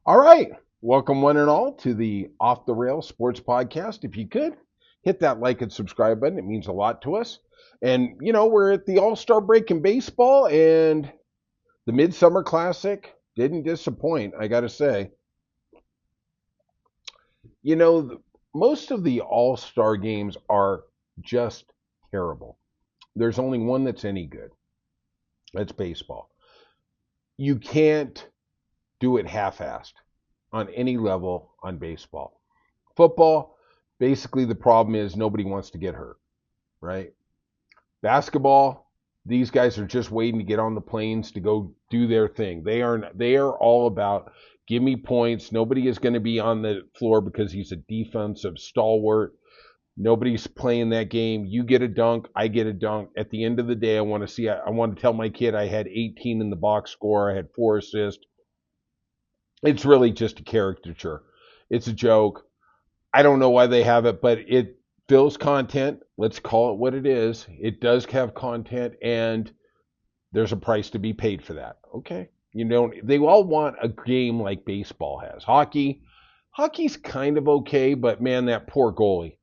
All right. Welcome, one and all, to the Off the Rails Sports Podcast. If you could hit that like and subscribe button, it means a lot to us. And, we're at the All-Star break in baseball, and the Midsummer Classic didn't disappoint, I got to say. You know, most of the All-Star games are just terrible. There's only one that's any good. That's baseball. You can't do it half-assed on any level on baseball. Football, basically the problem is nobody wants to get hurt, right? Basketball, these guys are just waiting to get on the planes to go do their thing. They are all about give me points. Nobody is going to be on the floor because he's a defensive stalwart. Nobody's playing that game. You get a dunk, I get a dunk. At the end of the day, I want to tell my kid I had 18 in the box score, I had 4 assists. It's really just a caricature. It's a joke. I don't know why they have it, but it fills content. Let's call it what it is. It does have content, and there's a price to be paid for that. Okay. They all want a game like baseball has. Hockey's kind of okay, but man, that poor goalie.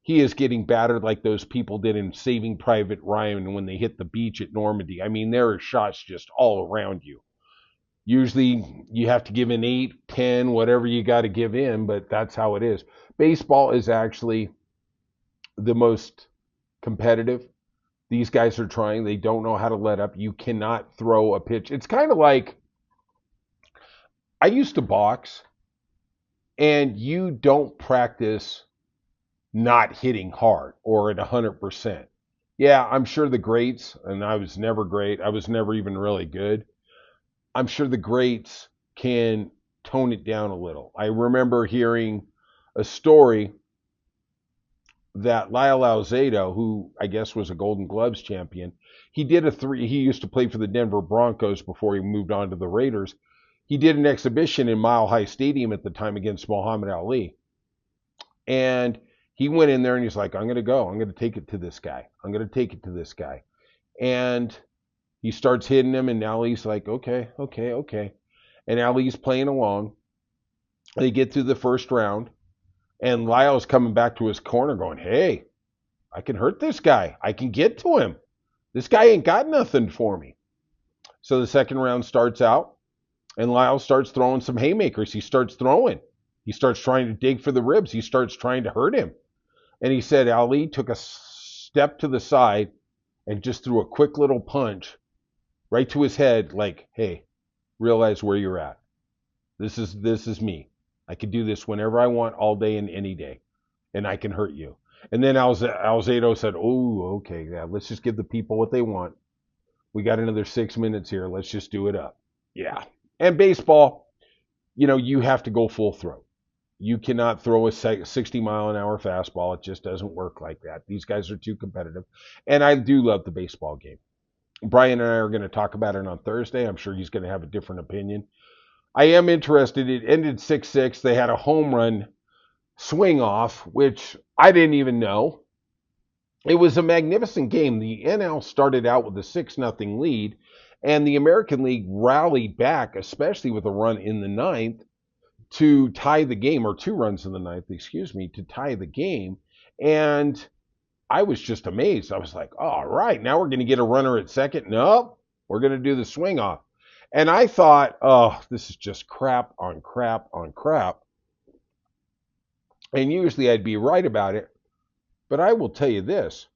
He is getting battered like those people did in Saving Private Ryan when they hit the beach at Normandy. I mean, there are shots just all around you. Usually you have to give in 8, 10, whatever you got to give in, but that's how it is. Baseball is actually the most competitive. These guys are trying. They don't know how to let up. You cannot throw a pitch. It's kind of like I used to box, and you don't practice not hitting hard or at 100%. Yeah, I'm sure the greats, and I was never great. I was never even really good. I'm sure the greats can tone it down a little. I remember hearing a story that Lyle Alzado, who I guess was a Golden Gloves champion, he did a three. He used to play for the Denver Broncos before he moved on to the Raiders. He did an exhibition in Mile High Stadium at the time against Muhammad Ali, and he went in there and he's like, "I'm going to go. I'm going to take it to this guy. I'm going to take it to this guy," and he starts hitting him, and Ali's like, "Okay, okay, okay," and Ali's playing along. They get through the first round. And Lyle's coming back to his corner going, "Hey, I can hurt this guy. I can get to him. This guy ain't got nothing for me." So the second round starts out, and Lyle starts throwing some haymakers. He starts throwing. He starts trying to dig for the ribs. He starts trying to hurt him. And he said Ali took a step to the side and just threw a quick little punch right to his head like, "Hey, realize where you're at. This is me. I can do this whenever I want, all day and any day, and I can hurt you." And then Alzado said, "Oh, okay, yeah, let's just give the people what they want. We got another 6 minutes here. Let's just do it up." Yeah. And baseball, you have to go full throat. You cannot throw a 60-mile-an-hour fastball. It just doesn't work like that. These guys are too competitive. And I do love the baseball game. Brian and I are going to talk about it on Thursday. I'm sure he's going to have a different opinion. I am interested. It ended 6-6. They had a home run swing off, which I didn't even know. It was a magnificent game. The NL started out with a 6-0 lead, and the American League rallied back, especially with a run in the ninth to tie the game, or 2 runs in the ninth, to tie the game. And I was just amazed. I was like, all right, now we're going to get a runner at second. No, we're going to do the swing off. And I thought, oh, this is just crap on crap on crap. And usually I'd be right about it. But I will tell you this.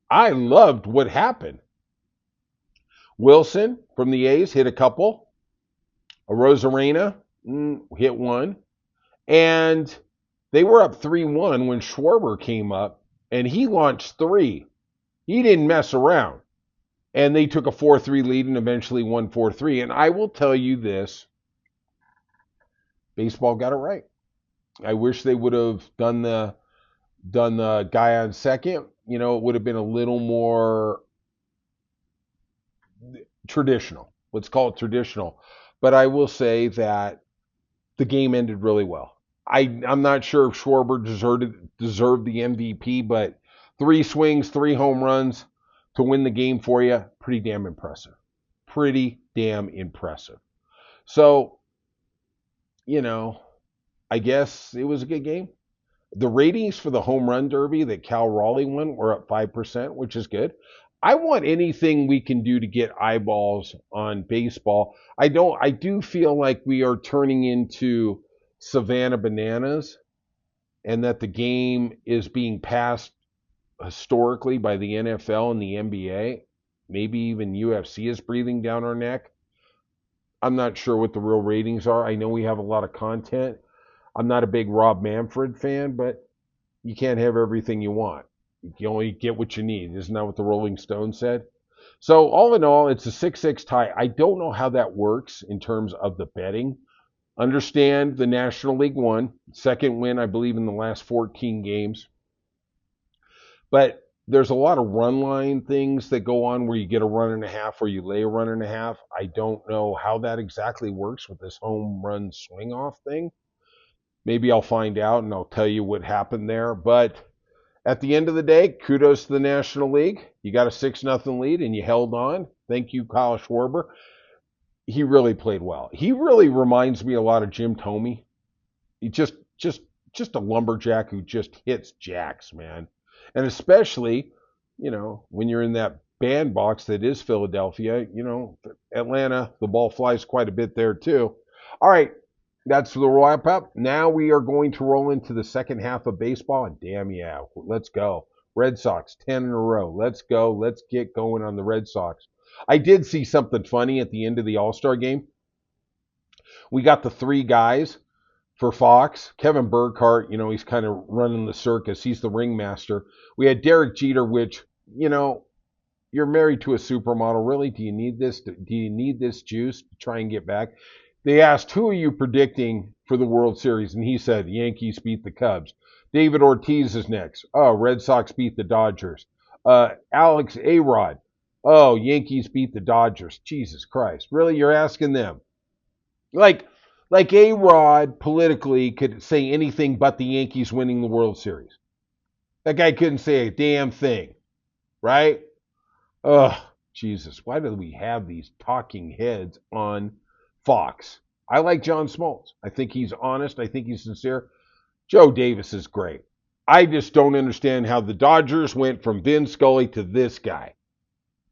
I loved what happened. Wilson from the A's hit a couple. Rosarena hit one. And they were up 3-1 when Schwarber came up, and he launched 3. He didn't mess around. And they took a 4-3 lead and eventually won 4-3. And I will tell you this, baseball got it right. I wish they would have done the guy on second. It would have been a little more traditional. Let's call it traditional. But I will say that the game ended really well. I'm not sure if Schwarber deserved the MVP, but 3 swings, 3 home runs to win the game for you, pretty damn impressive. Pretty damn impressive. So you know, I guess it was a good game. The ratings for the home run derby that Cal Raleigh won were up 5%, which is good. I want anything we can do to get eyeballs on baseball. I do feel like we are turning into Savannah Bananas and that the game is being passed historically by the NFL and the NBA. Maybe even UFC is breathing down our neck. I'm not sure what the real ratings are. I know we have a lot of content. I'm not a big Rob Manfred fan, but you can't have everything you want. You only get what you need. Isn't that what the Rolling Stones said? So all in all, it's a 6-6 tie. I don't know how that works in terms of the betting. Understand the National League won, second win, I believe, in the last 14 games. But there's a lot of run line things that go on where you get a run and a half or you lay a run and a half. I don't know how that exactly works with this home run swing off thing. Maybe I'll find out and I'll tell you what happened there. But at the end of the day, kudos to the National League. You got a 6-0 lead and you held on. Thank you, Kyle Schwarber. He really played well. He really reminds me a lot of Jim Thome. He just a lumberjack who just hits jacks, man. And especially, when you're in that bandbox that is Philadelphia, Atlanta, the ball flies quite a bit there too. All right, that's the wrap up. Now we are going to roll into the second half of baseball, and damn yeah, let's go. Red Sox, 10 in a row. Let's go. Let's get going on the Red Sox. I did see something funny at the end of the All-Star game. We got the three guys for Fox. Kevin Burkhardt, he's kind of running the circus. He's the ringmaster. We had Derek Jeter, which, you're married to a supermodel. Really, do you need this? Do you need this juice to try and get back? They asked, who are you predicting for the World Series? And he said, Yankees beat the Cubs. David Ortiz is next. Oh, Red Sox beat the Dodgers. Alex Arod. Oh, Yankees beat the Dodgers. Jesus Christ. Really? You're asking them? Like A-Rod politically could say anything but the Yankees winning the World Series. That guy couldn't say a damn thing, right? Ugh, Jesus. Why do we have these talking heads on Fox? I like John Smoltz. I think he's honest. I think he's sincere. Joe Davis is great. I just don't understand how the Dodgers went from Vin Scully to this guy.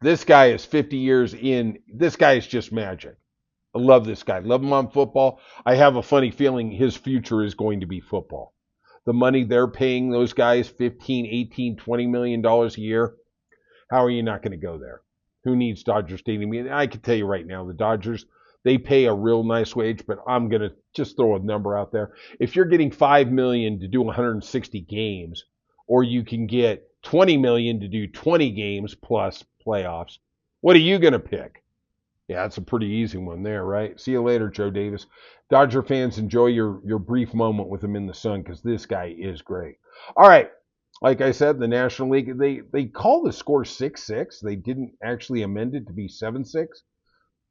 This guy is 50 years in. This guy is just magic. I love this guy. Love him on football. I have a funny feeling his future is going to be football. The money they're paying those guys, $15, $18, $20 million a year, how are you not going to go there? Who needs Dodger Stadium? I can tell you right now, the Dodgers, they pay a real nice wage, but I'm going to just throw a number out there. If you're getting $5 million to do 160 games, or you can get $20 million to do 20 games plus playoffs, what are you going to pick? Yeah, it's a pretty easy one there, right? See you later, Joe Davis. Dodger fans, enjoy your brief moment with him in the sun because this guy is great. All right, like I said, the National League, they call the score 6-6. They didn't actually amend it to be 7-6.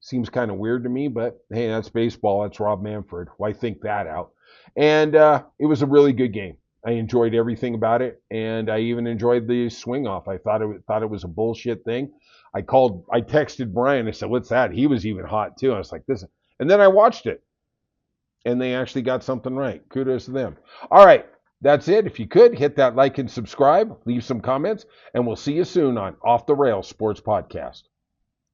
Seems kind of weird to me, but hey, that's baseball. That's Rob Manfred. Why think that out? And it was a really good game. I enjoyed everything about it, and I even enjoyed the swing off. I thought it was a bullshit thing. I texted Brian. I said, "What's that?" He was even hot too. I was like, "This," and then I watched it, and they actually got something right. Kudos to them. All right, that's it. If you could hit that like and subscribe, leave some comments, and we'll see you soon on Off the Rails Sports Podcast.